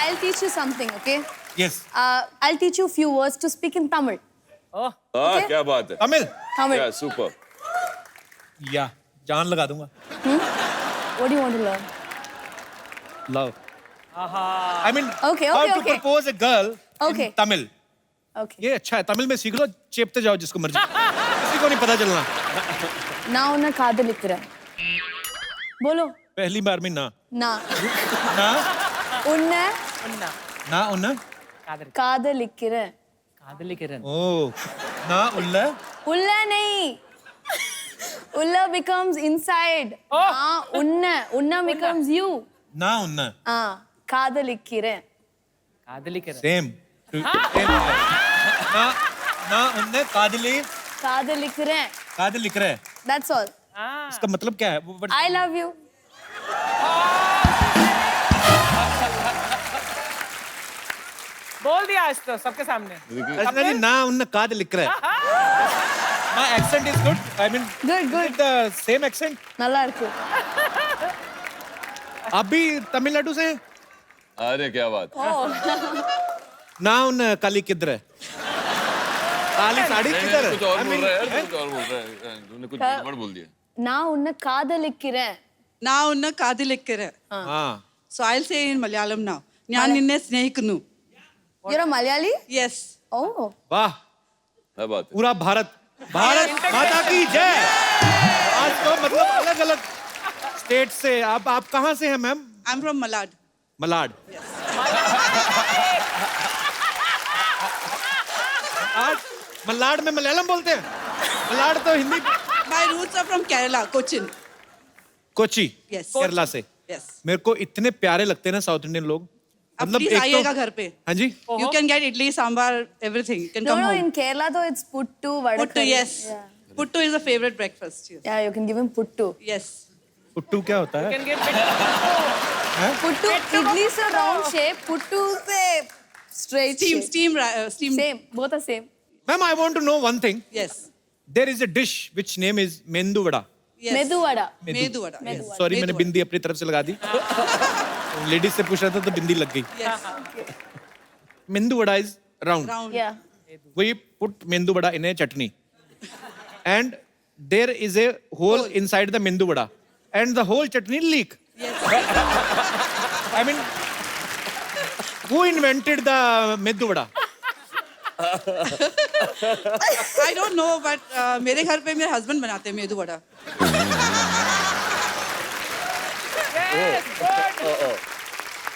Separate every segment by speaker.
Speaker 1: I'll teach you something, okay?
Speaker 2: Yes.
Speaker 1: I'll teach you a few words to speak in Tamil.
Speaker 3: हाँ
Speaker 1: Okay.
Speaker 3: क्या बात है
Speaker 2: Tamil.
Speaker 1: Tamil.
Speaker 3: क्या super
Speaker 2: या जान लगा दूंगा.
Speaker 1: What do you want to learn?
Speaker 2: Love. I mean,
Speaker 1: Okay,
Speaker 2: how
Speaker 1: okay,
Speaker 2: to
Speaker 1: okay.
Speaker 2: propose a girl
Speaker 1: Okay.
Speaker 2: in Tamil.
Speaker 1: Okay.
Speaker 2: ये अच्छा है. तमिल में सीख लो, चेपते जाओ जिसको मर्जी. किसी को नहीं पता चलना.
Speaker 1: நான் உன்னை காதலிக்கிறேன். बोलो.
Speaker 2: पहली बार में ना.
Speaker 1: நான்
Speaker 2: ना
Speaker 1: உன்னை
Speaker 2: ना उन्ना.
Speaker 1: காதலிக்கிறேன்.
Speaker 2: ओ ना उल्ला.
Speaker 1: उल्ला नहीं. Ulla becomes inside. हाँ उन्ना becomes you.
Speaker 2: ना उन्ना.
Speaker 1: காதலிக்கிறேன்.
Speaker 2: Same. ना ना उन्ने
Speaker 1: காதலிக்கிறேன்.
Speaker 2: कादली करे.
Speaker 1: That's all.
Speaker 2: इसका मतलब क्या है?
Speaker 1: I love you.
Speaker 4: बोल दिया आज तो सबके सामने.
Speaker 2: अच्छा जी ना उन्ना कादली करे. My accent is good. I mean,
Speaker 1: Good, good.
Speaker 2: is it the same accent?
Speaker 1: நல்லா இருக்கு.
Speaker 2: आप भी तमिलनाडु से हैं?
Speaker 3: अरे क्या बात
Speaker 2: ना उन काली किधर है? काली साड़ी किधर है?
Speaker 3: कुछ और
Speaker 2: I
Speaker 3: बोल
Speaker 2: mean,
Speaker 3: रहा है
Speaker 2: हैं?
Speaker 3: कुछ और बोल रहा है तूने कुछ गड़बड़ बोल दिया
Speaker 1: நான் உன்னை காதலிக்கிறேன்.
Speaker 5: நான் உன்னை காதலிக்கிறேன்.
Speaker 2: हाँ.
Speaker 5: So I'll say in Malayalam now. ഞാൻ നിന്നെ സ്നേഹിക്കുന്നു.
Speaker 1: You're a Malayali?
Speaker 5: Yes.
Speaker 1: Oh.
Speaker 2: वाह.
Speaker 3: क्या बात है
Speaker 2: पूरा भारत माता की जय. आज तो मतलब अलग-अलग स्टेट से आप कहाँ से हैं ma'am?
Speaker 5: I'm from Malad.
Speaker 2: Malad. आज मलाड में मलयालम बोलते हैं. मलाड तो Hindi.
Speaker 5: My roots are from Kerala, Cochin.
Speaker 2: Kochi.
Speaker 5: Yes.
Speaker 2: Kerala से.
Speaker 5: Yes.
Speaker 2: मेरे को इतने प्यारे लगते हैं ना साउथ इंडियन लोग.
Speaker 5: अब प्लीज आइएगा घर पे.
Speaker 2: हाँ जी.
Speaker 5: You can get idli, sambar, everything. You can
Speaker 1: No,
Speaker 5: come
Speaker 1: no,
Speaker 5: home.
Speaker 1: in Kerala though it's puttu, vada
Speaker 5: Puttu,
Speaker 1: curry.
Speaker 5: yes.
Speaker 1: Yeah.
Speaker 5: Puttu is a favorite breakfast. Yes.
Speaker 1: Yeah, you can give him puttu.
Speaker 5: Yes.
Speaker 2: Puttu क्या होता है?
Speaker 4: Can get
Speaker 1: Puttu, idli is a round shape, puttu is a straight shape.
Speaker 5: Steam.
Speaker 1: Same, both are same.
Speaker 2: Ma'am, I want to know one thing.
Speaker 5: Yes.
Speaker 2: There is a dish which name is mendu vada.
Speaker 5: Yes.
Speaker 1: Medu vada.
Speaker 5: Medu vada. Yes.
Speaker 2: Sorry मैंने
Speaker 5: Medu
Speaker 2: बिंदी अपनी तरफ से लगा दी. Ladies से पूछ रहा था तो बिंदी लग गई.
Speaker 5: Yes.
Speaker 2: मेंदू vada is round.
Speaker 5: Round.
Speaker 1: Yeah.
Speaker 2: We put mendu vada in a chutney, and there is a hole inside the mendu vada, and the whole chutney leak.
Speaker 5: Yes.
Speaker 2: I mean, who invented the mendu vada?
Speaker 5: I don't know, but मेरे घर पे मेरे husband बनाते हैं medu vada.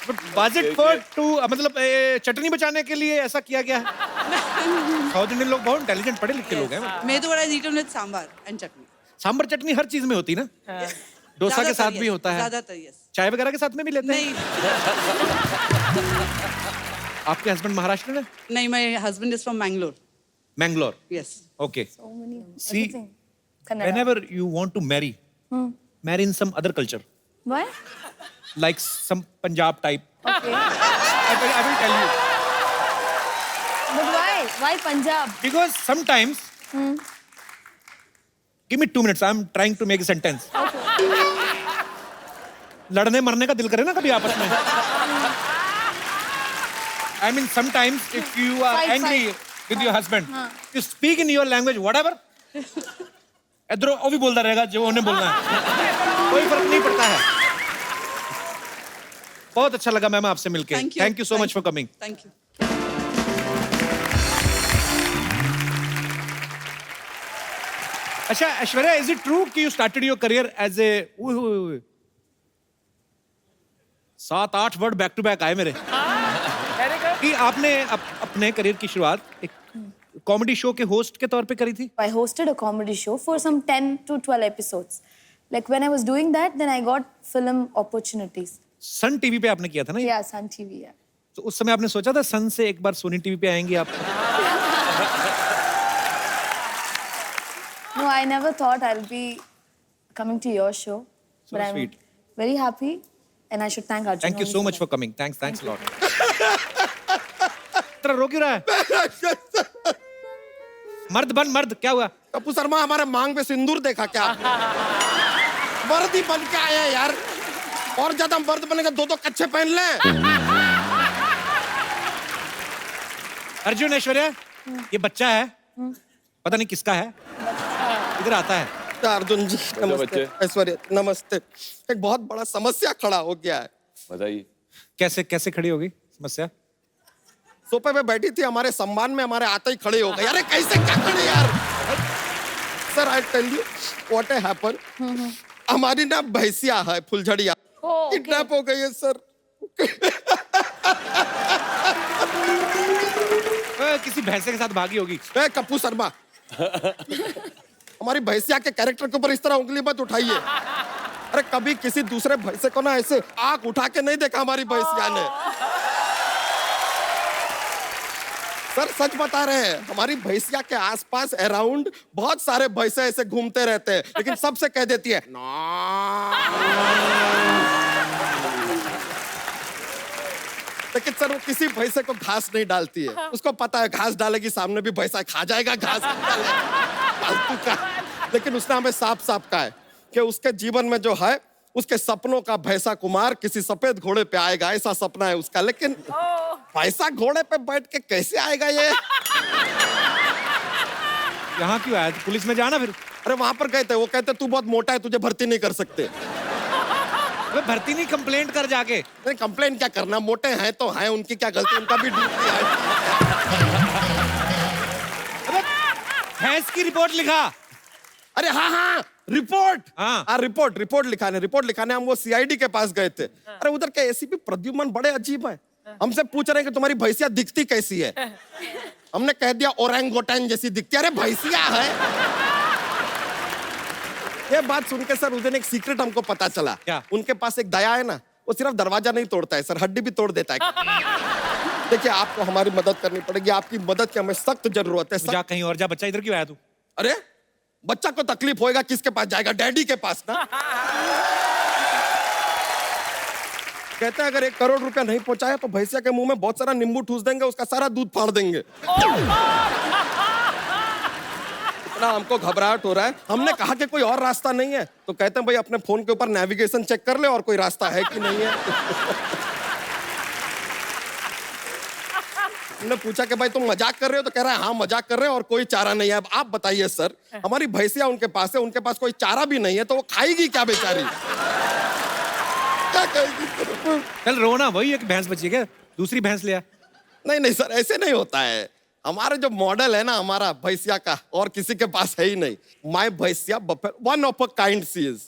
Speaker 2: But was it for to मतलब चटनी बचाने के लिए ऐसा किया गया है? साउथ इंडियन लोग बहुत इंटेलिजेंट पढ़े लिखे लोग हैं.
Speaker 5: Medu vada is eaten with sambar and chutney.
Speaker 2: Sambar चटनी हर चीज में होती है ना. डोसा के साथ भी होता है.
Speaker 5: ज़्यादातर yes.
Speaker 2: चाय वगैरह के साथ में भी लेते हैं.
Speaker 5: नहीं
Speaker 2: आपके हस्बैंड महाराष्ट्र में?
Speaker 5: नहीं, my husband is from Mangalore.
Speaker 2: Mangalore.
Speaker 5: Yes.
Speaker 2: Okay.
Speaker 1: So many.
Speaker 2: See,
Speaker 1: Everything. Kannada.
Speaker 2: whenever you want to marry, marry in some other culture,
Speaker 1: Why?
Speaker 2: like some Punjab type.
Speaker 1: Okay.
Speaker 2: I will tell you.
Speaker 1: But why? Why Punjab?
Speaker 2: Because sometimes, give me 2 minutes. I'm trying to make a sentence. लड़ने मरने का दिल करे ना कभी आपस में. I mean, sometimes if you are
Speaker 1: Fight,
Speaker 2: angry with your husband, you speak in your language, whatever. इधर वो भी बोलता रहेगा जो उन्हें बोलना है. कोई फर्क नहीं पड़ता है. बहुत अच्छा लगा मैम आपसे मिलके.
Speaker 5: Thank you.
Speaker 2: Thank you so much for coming.
Speaker 5: Thank you.
Speaker 2: अच्छा ऐश्वर्या, is it true कि you started your career as a 7-8 word back to back आए मेरे कि आपने अपने करियर की शुरुआत एक कॉमेडी शो के होस्ट के तौर पे करी थी.
Speaker 1: I hosted a comedy show for some 10 to 12 episodes. Like when I was doing that, then I got film opportunities.
Speaker 2: Sun TV पे आपने किया था ना ये?
Speaker 1: Yeah, Sun TV, yeah.
Speaker 2: तो उस समय आपने सोचा था सन से एक बार सोनी टीवी पे आएंगी आप?
Speaker 1: No, I never thought I'll be coming to your show.
Speaker 2: So
Speaker 1: but I'm
Speaker 2: sweet.
Speaker 1: very happy and I should thank Arjun.
Speaker 2: Thank you
Speaker 1: only
Speaker 2: so
Speaker 1: for
Speaker 2: much
Speaker 1: that.
Speaker 2: For coming. Thanks a lot. तेरा रो क्यों रहा है? मर्द बन मर्द. क्या हुआ?
Speaker 6: कपूर शर्मा हमारे मांग पे सिंदूर देखा क्या? मर्द ही बन के आया यार. और ज्यादा मर्द बनेगा 2 कच्छे पहन ले.
Speaker 2: अर्जुन ऐश्वर्या ये बच्चा है, पता नहीं किसका है, इधर आता है।
Speaker 6: अर्जुन जी नमस्ते।
Speaker 3: बच्चे।
Speaker 6: ऐश्वर्या नमस्ते। एक बहुत बड़ा समस्या खड़ा हो गया है।
Speaker 3: बताइए।
Speaker 2: कैसे कैसे खड़ी होगी समस्या?
Speaker 6: सोफे पे बैठी थी, हमारे सम्मान में हमारे आते ही खड़े हो गए। अरे कैसे क्या खड़े यार? Sir I tell you what happen. हमारी ना भैंसिया है फुलझड़िया, किडनैप हो गई है सर।
Speaker 2: किसी भैंसे के साथ भागी होगी।
Speaker 6: ए कप्पू शर्मा, हमारी भैंसिया के कैरेक्टर के ऊपर इस तरह उंगली मत उठाइए। अरे कभी किसी दूसरे भैंसे को ना ऐसे आंख उठा के नहीं देखा हमारी भैंसिया ने। सर सच बता रहे हैं, हमारी भैंसिया के आसपास अराउंड बहुत सारे भैंसे ऐसे घूमते रहते हैं, लेकिन सबसे कह देती है लेकिन सर वो किसी भैंसे को घास नहीं डालती है। उसको पता है घास डालेगी सामने भी भैंसा खा जाएगा घास फालतू का। लेकिन उसने हमें साफ साफ कहा है कि उसके जीवन में जो है उसके सपनों का भैंसा कुमार किसी सफेद घोड़े पे आएगा, ऐसा सपना है उसका। लेकिन भैंसा घोड़े पे बैठ के कैसे आएगा ये?
Speaker 2: यहाँ क्यों आया? पुलिस में जाना फिर।
Speaker 6: अरे वहां पर गए थे, वो कहते तू बहुत मोटा है, तुझे भर्ती नहीं कर सकते।
Speaker 2: अबे भर्ती नहीं, कंप्लेंट कर जाके।
Speaker 6: नहीं कंप्लेन क्या करना, मोटे हैं तो हैं, उनकी क्या गलती, उनका भी ड्यूटी है।
Speaker 2: अबे भैंस की रिपोर्ट लिखा।
Speaker 6: अरे हाँ हाँ रिपोर्ट,
Speaker 2: हाँ।
Speaker 6: रिपोर्ट लिखाने हम वो सीआईडी के पास गए थे। अरे उधर के एसीपी प्रद्युमन बड़े अजीब है, हमसे पूछ रहे हैं कि तुम्हारी भैंसिया दिखती कैसी है। हमने कह दिया ओरंगोटन जैसी दिखती है। अरे भैंसिया है। ये बात सुन के सर उस दिन एक सीक्रेट हमको पता चला।
Speaker 2: क्या?
Speaker 6: उनके पास एक दया है ना, वो सिर्फ दरवाजा नहीं तोड़ता है सर, हड्डी भी तोड़ देता है। देखिए आपको हमारी मदद करनी पड़ेगी, आपकी मदद की हमें सख्त जरूरत है।
Speaker 2: जा कहीं और जा, बच्चा इधर क्यों आया तू?
Speaker 6: अरे बच्चा को तकलीफ होएगा किसके पास जाएगा? डैडी के पास ना। कहते हैं अगर 1 करोड़ रुपया नहीं पहुंचाया तो भैंसिया के मुंह में बहुत सारा नींबू ठूस देंगे, उसका सारा दूध फाड़ देंगे। इतना हमको घबराहट हो रहा है। हमने कहा कि कोई और रास्ता नहीं है, तो कहते हैं भाई अपने फोन के ऊपर नेविगेशन चेक कर ले और कोई रास्ता है कि नहीं है। हमने पूछा कि भाई तुम मजाक कर रहे हो, तो कह रहा है हाँ मजाक कर रहे हैं और कोई चारा नहीं है। अब आप बताइए सर, हमारी भैंसिया उनके पास है, उनके पास कोई चारा भी नहीं है, तो वो खाएगी क्या बेचारी? क्या कहेगी?
Speaker 2: चल रोना, वही एक भैंस बची है क्या? दूसरी भैंस ले आ।
Speaker 6: नहीं सर ऐसे नहीं होता है। हमारा जो मॉडल है ना हमारा भैंसिया का, और किसी के पास है ही नहीं। माय भैंसिया बफे वन ऑफ अ काइंड सी इज।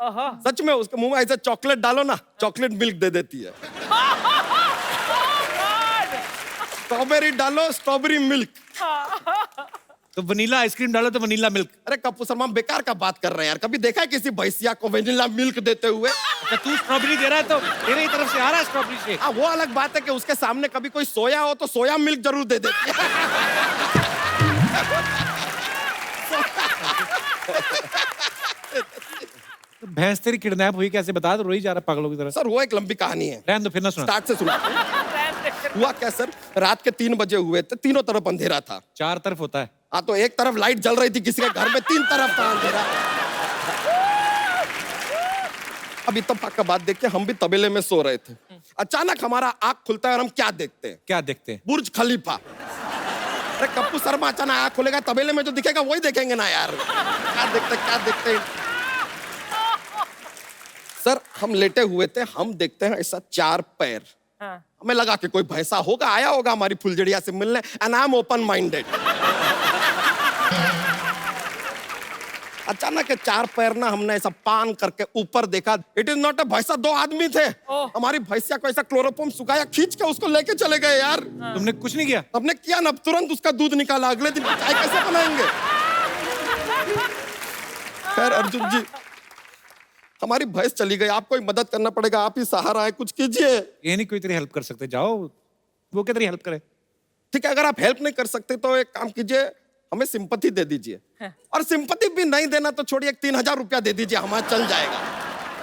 Speaker 6: सच में उसके मुंह में ऐसे चॉकलेट डालो ना, चॉकलेट मिल्क दे देती है। स्ट्रॉबेरी डालो, स्ट्रॉबेरी मिल्क।
Speaker 2: तो वनीला आइसक्रीम डालो तो वनीला मिल्क।
Speaker 6: अरे कप्पू शर्मा बेकार का बात कर रहे हैं यार। कभी देखा है किसी भैंसिया को वनीला मिल्क देते हुए?
Speaker 2: अच्छा तू स्ट्रॉबेरी दे रहा है तो तेरे ही तरफ से आ रहा है स्ट्रॉबेरी शेक।
Speaker 6: हाँ वो अलग बात है कि उसके सामने कभी कोई सोया हो तो सोया मिल्क जरूर दे देती है।
Speaker 2: भैंस तेरी किडनैप हुई कैसे, बता? तो रोई जा रहा पागलों की तरह।
Speaker 6: सर वो एक लंबी कहानी है,
Speaker 2: रहने दो, फिर ना सुना।
Speaker 6: स्टार्ट से सुना। हुआ क्या सर, रात के 3 बजे हुए थे, तीनों तरफ अंधेरा था।
Speaker 2: 4 तरफ होता है।
Speaker 6: हाँ तो एक तरफ लाइट जल रही थी किसी के घर में, 3 तरफ था अंधेरा। अब इत्तेफाक का बात देख के हम भी तबेले में सो रहे थे। अचानक हमारा आंख खुलता है और हम क्या देखते हैं?
Speaker 2: क्या देखते हैं?
Speaker 6: बुर्ज खलीफा। अरे कप्पू शर्मा अचानक आंख खुलेगा, तबेले में जो दिखेगा वही देखेंगे ना यार। क्या देखते हैं? सर हम लेटे हुए थे, हम देखते हैं ऐसा 4 पैर। हमें लगा कि कोई भैंसा होगा, आया होगा हमारी फुलझड़िया से मिलने, and I am open minded. अचानक 4 पैर ना हमने ऐसा पान करके ऊपर देखा। इट इज नॉट अ भैंसा, 2 आदमी थे। हमारी भैंसिया को ऐसा क्लोरोफॉर्म सुखाया, खींच के उसको लेके चले गए यार।
Speaker 2: तुमने कुछ नहीं किया?
Speaker 6: हमने किया ना, तुरंत उसका दूध निकाला। अगले दिन चाय कैसे बनाएंगे? खैर अर्जुन जी हमारी भैंस चली गई, आपको ही मदद करना पड़ेगा, आप ही सहारा है, कुछ कीजिए।
Speaker 2: ये नहीं कोई तेरी हेल्प कर सकते, जाओ वो क्या तेरी हेल्प करे?
Speaker 6: ठीक है, अगर आप हेल्प नहीं कर सकते तो एक काम कीजिए, हमें सिंपैथी दे दीजिए। और सिंपैथी भी नहीं देना तो छोड़िए, 3000 रुपया दे दीजिए, हमारा चल जाएगा।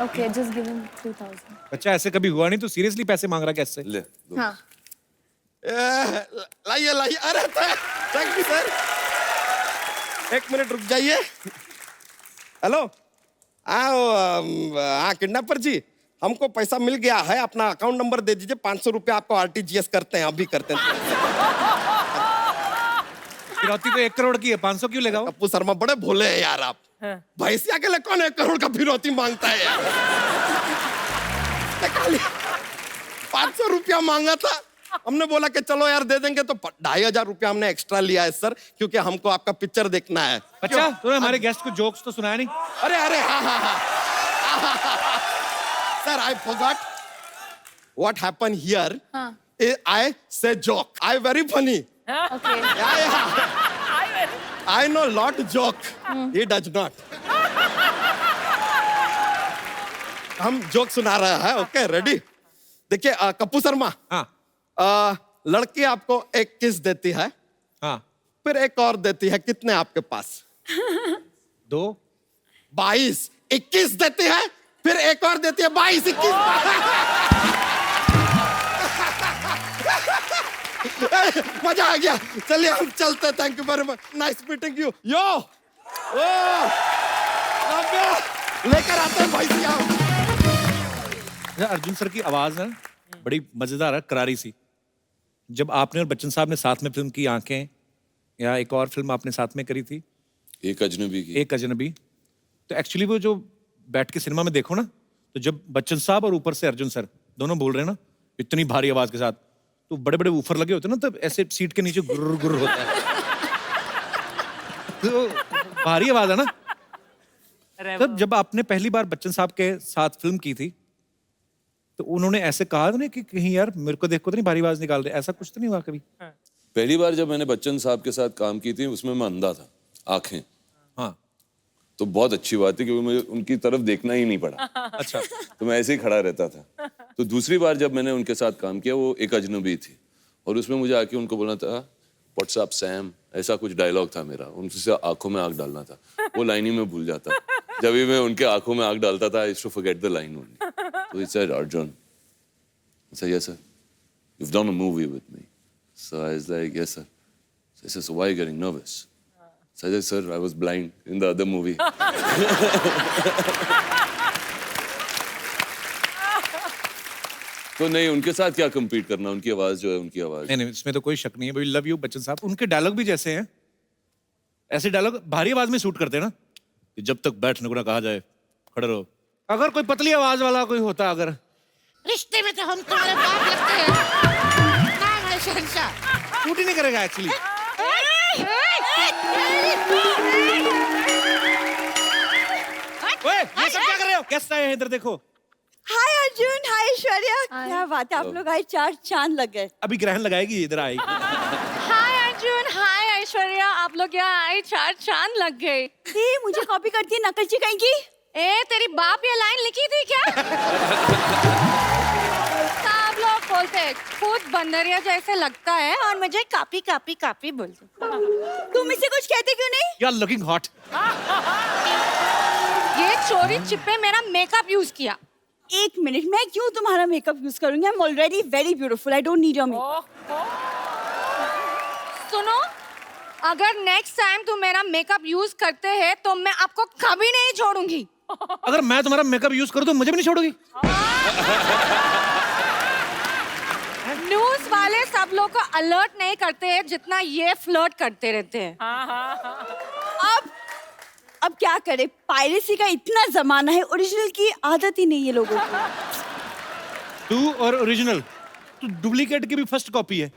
Speaker 1: Okay, just give him 3000.
Speaker 2: बच्चा ऐसे कभी हुआ नहीं, तो सीरियसली पैसे मांग रहा कैसे?
Speaker 3: ले दो।
Speaker 1: हाँ.
Speaker 6: लाइए अरे थैंक यू सर। 1 मिनट रुक जाइए। हेलो हाँ किडनैपर जी, हमको पैसा मिल गया है, अपना अकाउंट नंबर दे दीजिए, 500 रुपया आपको RTGS करते हैं, अभी करते हैं।
Speaker 2: फिरौती तो 1 करोड़ की है, 500 क्यों लेगा वो?
Speaker 6: कप्पू शर्मा बड़े भोले हैं यार आप। भैंसिया के लिए कौन 1 करोड़ का फिरौती मांगता है यार? 500 रुपया मांगा था, हमने बोला कि चलो यार दे देंगे, तो 2500 रुपया हमने एक्स्ट्रा लिया है सर, क्योंकि हमको आपका पिक्चर देखना है।
Speaker 2: अच्छा, तूने हमारे गेस्ट को जोक्स तो सुनाया नहीं?
Speaker 6: अरे अरे हाँ sir, I forgot what happen here. I say joke. I very funny.
Speaker 1: Okay.
Speaker 6: I know lot joke. He does not. हम जोक सुना रहे हैं, ओके रेडी? देखिए कप्पू शर्मा,
Speaker 2: हाँ
Speaker 6: लड़की आपको एक किस देती है,
Speaker 2: हाँ,
Speaker 6: फिर एक और देती है, कितने आपके पास?
Speaker 2: 2
Speaker 6: 22। 21 देती है, फिर एक और देती है 22, 21। मजा आ गया, चलिए हम चलते। Thank you very much, nice meeting you. यो लेकर आते हैं भाई साहब।
Speaker 2: अर्जुन सर की आवाज है बड़ी मजेदार है, करारी सी। जब आपने और बच्चन साहब ने साथ में फिल्म की आंखें, या एक और फिल्म आपने साथ में करी थी,
Speaker 3: एक अजनबी की।
Speaker 2: एक अजनबी, तो एक्चुअली वो जो बैठ के सिनेमा में देखो ना, तो जब बच्चन साहब और ऊपर से अर्जुन सर दोनों बोल रहे हैं ना इतनी भारी आवाज के साथ, तो बड़े बड़े ऊफर लगे होते हैं ना, तब ऐसे सीट के नीचे गुर्र गुर्र होता है। तो भारी आवाज है ना। तब जब आपने पहली बार बच्चन साहब के साथ फिल्म की थी, तो उन्होंने ऐसे कहा था ना कि कहीं यार मेरे को देखो तो नहीं भारी आवाज निकाल रहे, ऐसा कुछ तो नहीं हुआ कभी?
Speaker 3: पहली बार जब मैंने बच्चन साहब के साथ काम की थी, उसमें मैं अंधा था, आंखें।
Speaker 2: हाँ,
Speaker 3: तो बहुत अच्छी बात है, क्योंकि मुझे उनकी तरफ देखना ही नहीं पड़ा।
Speaker 2: अच्छा।
Speaker 3: तो मैं ऐसे ही खड़ा रहता था। तो दूसरी बार जब मैंने उनके साथ काम किया, वो एक अजनबी थी, और उसमें मुझे आके उनको बोलना था व्हाट्स अप सैम, ऐसा कुछ डायलॉग था मेरा, उनसे आंखों में आंख डालना था। वो लाइन ही मैं भूल जाता, जब भी मैं उनके आंखों में आंख डालता था, I used to forget the line only. So he said, Arjun. I said, yes, sir. You've done a movie with me. So I was like, yes, sir. So he said, so why are you getting nervous? So I said, sir, I was blind in the other movie. तो नहीं, उनके साथ क्या compete करना, उनकी आवाज जो है, उनकी आवाज।
Speaker 2: नहीं, इसमें तो कोई शक नहीं है। वी लव यू बच्चन साहब। उनके डायलॉग भी जैसे हैं, ऐसे डायलॉग भारी आवाज में शूट करते हैं ना, कि जब तक बैठने को ना कहा जाए खड़े रहो। अगर कोई पतली आवाज वाला कोई होता, अगर
Speaker 4: रिश्ते में तो हम तुम्हारे बाप लगते हैं। नाम है शहंशाह।
Speaker 2: शूट ही नहीं करेगा एक्चुअली। ओए, ये सब क्या कर रहे हो? गेस्ट आए हैं, इधर देखो।
Speaker 7: हाय अर्जुन, हाय ऐश्वर्या, क्या बात है, आप लोग आज 4 चांद लग गए।
Speaker 2: अभी ग्रहण लगाएगी, इधर आएगी।
Speaker 4: हाय अर्जुन, हाय ऐश्वर्या, आप लोग यहाँ आए 4 चांद लग गए।
Speaker 7: ये मुझे कॉपी करती है, नकलची कहीं की।
Speaker 4: ए, तेरी बाप ये लाइन लिखी थी क्या? सब लोग बोलते हैं खुद बंदरिया जैसे लगता है, और मुझे कापी कापी कापी बोलते।
Speaker 7: तुम इसे कुछ कहते क्यों नहीं?
Speaker 2: You are looking hot.
Speaker 4: ये चोरी चिप्पे मेरा मेकअप यूज किया।
Speaker 7: 1 मिनट, मैं क्यों तुम्हारा मेकअप यूज करूंगी? I am already very beautiful, I don't need your makeup.
Speaker 4: सुनो, अगर नेक्स्ट टाइम तुम मेरा मेकअप यूज करते हैं तो मैं आपको कभी नहीं छोड़ूंगी।
Speaker 2: अगर मैं तुम्हारा मेकअप यूज करूं तो मुझे भी नहीं छोड़ोगी?
Speaker 4: न्यूज वाले सब लोग को अलर्ट नहीं करते हैं जितना ये फ्लर्ट करते रहते हैं।
Speaker 7: अब क्या करे, पायरेसी का इतना जमाना है, ओरिजिनल की आदत ही नहीं है लोगों को।
Speaker 2: तू और ओरिजिनल, तू डुप्लीकेट की भी फर्स्ट कॉपी है।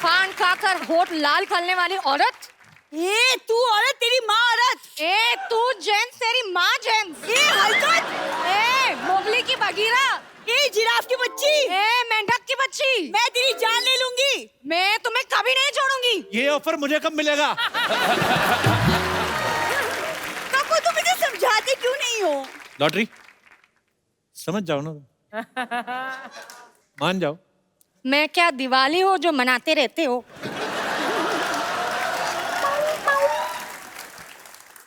Speaker 4: पान खाकर होठ लाल करने वाली औरत।
Speaker 7: ए तू औरत, तेरी माँ औरत।
Speaker 4: ए तू जेंट्स, तेरी माँ जेंट्स।
Speaker 7: ए हरकत।
Speaker 4: ए मोगली की बगीरा।
Speaker 7: ए जिराफ की बच्ची।
Speaker 4: ए मेंढक की बच्ची।
Speaker 7: मैं तेरी जान ले लूंगी।
Speaker 4: मैं तुम्हें कभी नहीं छोड़ूंगी।
Speaker 2: ये ऑफर मुझे कब मिलेगा?
Speaker 7: कप्पू, तुम इसे समझाते क्यों नहीं हो?
Speaker 2: लॉटरी समझ जाओ ना, मान जाओ।
Speaker 4: मैं क्या दिवाली हो जो मनाते रहते हो?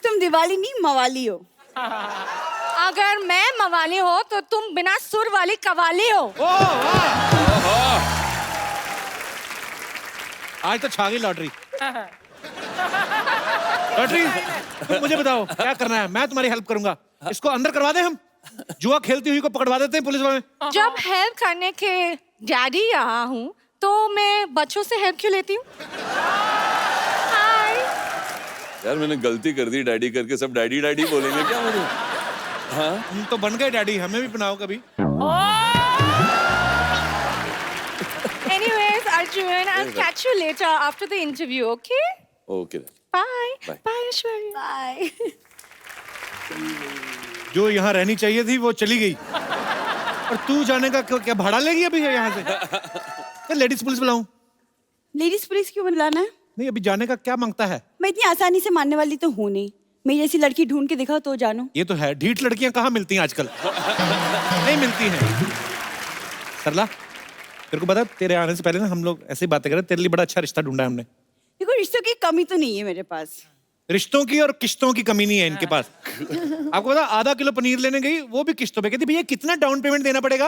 Speaker 7: तुम दिवाली नहीं, मवाली हो।
Speaker 4: अगर मैं मवाली हो तो तुम बिना सुर वाली कवाली हो।
Speaker 2: आज तो छा गई लॉटरी। लॉटरी, तुम मुझे बताओ क्या करना है, मैं तुम्हारी हेल्प करूंगा। इसको अंदर करवा दे, हम जुआ खेलती हुई को पकड़वा देते हैं पुलिस वाले।
Speaker 4: जब हेल्प करने के डैडी यहाँ हूँ तो मैं बच्चों से हेल्प क्यों लेती हूँ? हाय।
Speaker 3: यार मैंने गलती कर दी डैडी करके, सब डैडी डैडी बोलेंगे क्या मुझे? हाँ
Speaker 2: हम तो बन गए डैडी, हमें भी बनाओ कभी।
Speaker 4: Anyways, Arjun, I'll catch you later after the interview, okay?
Speaker 3: Okay
Speaker 4: Bye.
Speaker 3: Bye.
Speaker 4: Bye, Aishwarya.
Speaker 1: Bye.
Speaker 2: जो यहाँ रहनी चाहिए थी वो चली गई, और तू जाने का क्या भाड़ा लेगी अभी यहाँ से? लेडीज पुलिस बुलाऊं?
Speaker 7: लेडीज पुलिस क्यों बुलाना है?
Speaker 2: नहीं, अभी जाने का क्या मांगता है?
Speaker 7: मैं इतनी आसानी से मानने वाली तो हूँ नहीं। मेरी जैसी लड़की ढूंढ के दिखाओ तो जानो।
Speaker 2: ये तो है, ढीठ लड़कियां कहाँ मिलती हैं आजकल? नहीं मिलती हैं। सरला, तेरे को पता है, तेरे आने से पहले ना हम लोग ऐसे ही बातें कर रहे थे, तेरे लिए बड़ा अच्छा रिश्ता ढूंढा है हमने।
Speaker 7: देखो रिश्तों की कमी तो नहीं है मेरे पास।
Speaker 2: रिश्तों की और किश्तों की कमी नहीं है इनके पास। आपको पता, आधा किलो पनीर लेने गई, वो भी किश्तों पे। कहती भैया कितना डाउन पेमेंट देना पड़ेगा?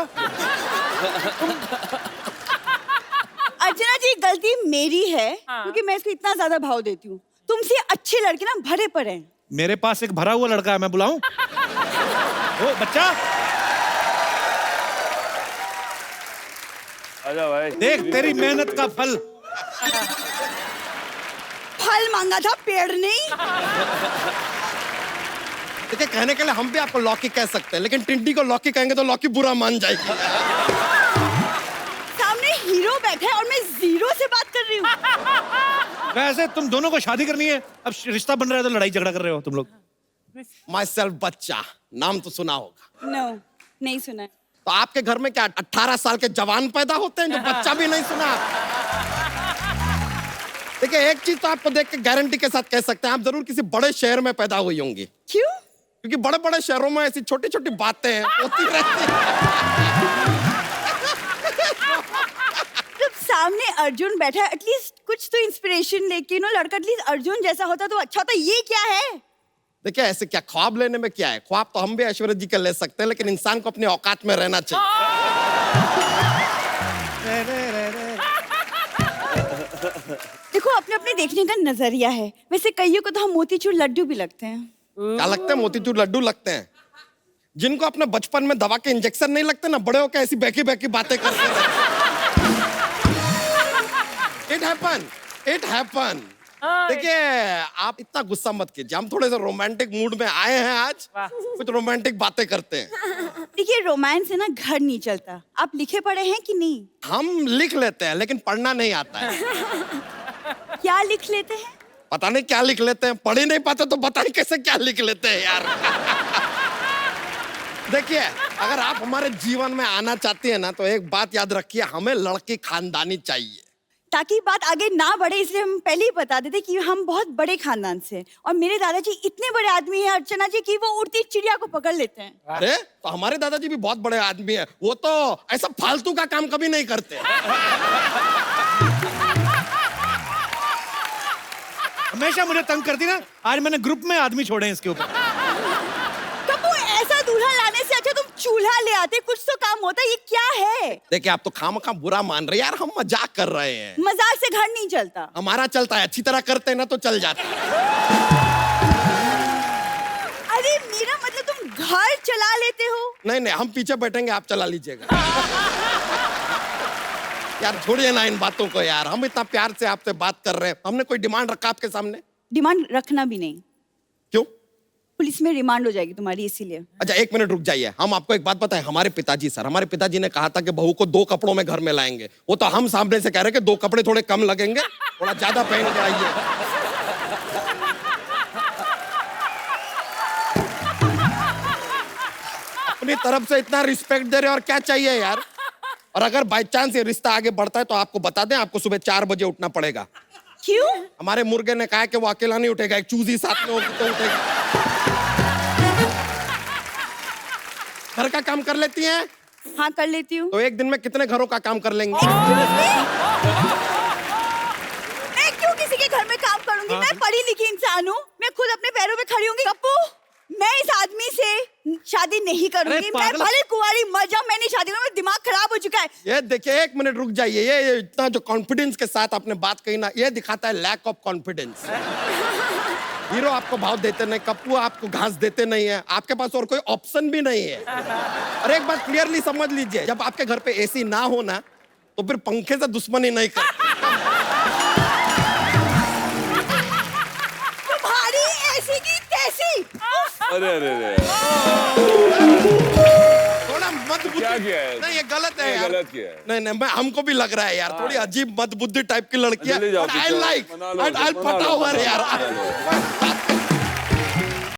Speaker 7: अर्चना जी, गलती मेरी है क्योंकि मैं इसको इतना ज्यादा भाव देती हूँ। तुमसे अच्छे लड़के ना भरे पड़े हैं।
Speaker 2: मेरे पास एक भरा हुआ लड़का है, मैं बुलाऊं? ओ बच्चा,
Speaker 3: आजा भाई।
Speaker 2: देख तेरी मेहनत का फल।
Speaker 7: फल मांगा था, पेड़ नहीं।
Speaker 6: देखिए, कहने के लिए हम भी आपको लौकी कह सकते हैं, लेकिन टिंटी को लौकी कहेंगे तो लौकी बुरा मान जाएगी।
Speaker 7: सामने हीरो बैठा है और मैं जीरो से बात कर रही हूँ।
Speaker 2: वैसे तुम दोनों को शादी करनी है, अब रिश्ता बन रहा है तो लड़ाई झगड़ा कर रहे हो तुम लोग।
Speaker 6: माई सेल्फ बच्चा, नाम तो सुना होगा।
Speaker 7: नो, नहीं सुना है।
Speaker 6: तो आपके घर में क्या 18 साल के जवान पैदा होते हैं जो बच्चा भी नहीं सुना? देखिए, एक चीज तो आपको देख के गारंटी के साथ कह सकते हैं, आप जरूर किसी बड़े शहर में पैदा हुई होंगी।
Speaker 7: क्यों?
Speaker 6: क्योंकि बड़े बड़े शहरों में ऐसी छोटी छोटी बातें होती रहती हैं।
Speaker 7: जब सामने अर्जुन बैठा है, एटलीस्ट कुछ तो इंस्पिरेशन लेके नो, लड़का एटलीस्ट अर्जुन जैसा होता तो अच्छा होता। ये क्या है?
Speaker 6: देखिए, ऐसे क्या ख्वाब लेने में क्या है? ख्वाब तो हम भी ऐश्वर्या जी के ले सकते हैं, लेकिन इंसान को अपनी औकात में रहना चाहिए।
Speaker 7: देखो, अपने अपने देखने का नजरिया है। वैसे कईयों को तो हम मोतीचूर लड्डू भी लगते हैं।
Speaker 6: क्या लगते हैं? मोतीचूर लड्डू लगते हैं। जिनको अपने बचपन में दवा के इंजेक्शन नहीं लगते ना, बड़े होकर ऐसी बैकी बैकी बातें करते हैं। It happen. देखिए, आप इतना गुस्सा मत कीजिए, हम थोड़े से रोमांटिक मूड में आए हैं आज, कुछ रोमांटिक बातें करते हैं।
Speaker 7: देखिए, रोमांस से ना घर नहीं चलता। आप लिखे पढ़े हैं कि नहीं?
Speaker 6: हम लिख लेते हैं, लेकिन पढ़ना नहीं आता है।
Speaker 7: क्या लिख लेते हैं?
Speaker 6: पता नहीं क्या लिख लेते हैं, पढ़ ही नहीं पाते तो बताइए कैसे क्या लिख लेते हैं यार। देखिए, अगर आप हमारे जीवन में आना चाहती है ना, तो एक बात याद रखिए, हमें लड़की खानदानी चाहिए।
Speaker 7: ताकि बात आगे ना बढ़े, इसलिए हम पहले ही बता देते कि हम बहुत बड़े खानदान से हैं। और मेरे दादाजी इतने बड़े आदमी हैं अर्चना जी कि वो उड़ती चिड़िया को पकड़ लेते हैं।
Speaker 6: अरे, तो हमारे दादाजी भी बहुत बड़े आदमी हैं, वो तो ऐसा फालतू का काम कभी नहीं करते।
Speaker 2: हमेशा मुझे तंग करती ना, आज मैंने ग्रुप में आदमी छोड़े हैं इसके ऊपर।
Speaker 7: कबू, ऐसा दूल्हा लाने से अच्छा तुम चूल्हा ले आते, कुछ तो काम होता। ये क्या है?
Speaker 6: देखिए, आप तो खामखा बुरा मान रहे हैं यार, हम मजाक कर रहे हैं।
Speaker 7: मजाक से घर नहीं चलता।
Speaker 6: हमारा चलता है, अच्छी तरह करते हैं ना तो चल जाता है।
Speaker 7: अरे मेरा मतलब तुम घर चला लेते हो?
Speaker 6: नहीं नहीं, हम पीछे बैठेंगे, आप चला लीजिएगा। यार छोड़िए ना इन बातों को यार, हम इतना प्यार से आपसे बात कर रहे हैं, हमने कोई डिमांड रखा आपके सामने?
Speaker 7: डिमांड रखना भी नहीं।
Speaker 6: क्यों?
Speaker 7: पुलिस में रिमांड हो जाएगी तुम्हारी, इसीलिए।
Speaker 6: अच्छा, एक मिनट रुक जाइए, हम आपको एक बात बताएं। हमारे पिताजी ने कहा था कि बहू को 2 कपड़ों में घर में लाएंगे। वो तो हम सामने से कह रहे हैं कि 2 कपड़े थोड़े कम लगेंगे, थोड़ा ज्यादा पहन के आइए। अपनी तरफ से इतना रिस्पेक्ट दे रहे और क्या चाहिए यार। और अगर बाई चांस ये रिश्ता आगे बढ़ता है तो आपको बता दें, आपको सुबह 4 बजे उठना पड़ेगा।
Speaker 7: क्यों?
Speaker 6: हमारे मुर्गे ने कहा कि वो अकेला नहीं उठेगा, एक चूजी साथ में होगी तो उठेगा। घर का काम कर लेती हैं?
Speaker 7: हाँ, कर लेती हूँ।
Speaker 6: तो एक दिन में कितने घरों का काम कर लेंगे?
Speaker 7: मैं क्यों किसी के घर में काम करूंगी? मैं पढ़ी लिखी इंसान हूँ, मैं खुद अपने पैरों पे खड़ी होंगी। कप्पू, मैं इस आदमी से शादी नहीं करूंगी। मैं भले कुंवारी मर जाऊं, मैं नहीं शादी करूंगी। मेरा दिमाग खराब हो चुका है।
Speaker 6: ये देखिए, एक मिनट रुक जाइए। ये इतना जो कॉन्फिडेंस के साथ आपने बात कही ना, ये दिखाता है लैक ऑफ कॉन्फिडेंस। हीरो आपको भाव देते नहीं, कप्पू आपको घास देते नहीं है, आपके पास और कोई ऑप्शन भी नहीं है। और एक बात क्लियरली समझ लीजिए, जब आपके घर पे एसी ना हो ना, तो फिर पंखे से दुश्मनी नहीं कर।
Speaker 7: तुम्हारी ऐसी की तैसी।
Speaker 3: अरे अरे अरे
Speaker 6: थोड़ा मत बुद्धि।
Speaker 3: क्या किया है?
Speaker 6: नहीं, ये गलत है
Speaker 3: ये
Speaker 6: यार।
Speaker 3: गलत किया है।
Speaker 6: नहीं, मैं हमको भी लग रहा है यार, थोड़ी अजीब मद बुद्धि टाइप की लड़की है।
Speaker 3: चले जाओ,
Speaker 6: आई
Speaker 3: पीछे
Speaker 6: लाइक,
Speaker 3: मना लो,
Speaker 6: आई
Speaker 3: मना लो,
Speaker 6: पटाओ
Speaker 3: मना लो,
Speaker 6: यार।
Speaker 3: मना लो।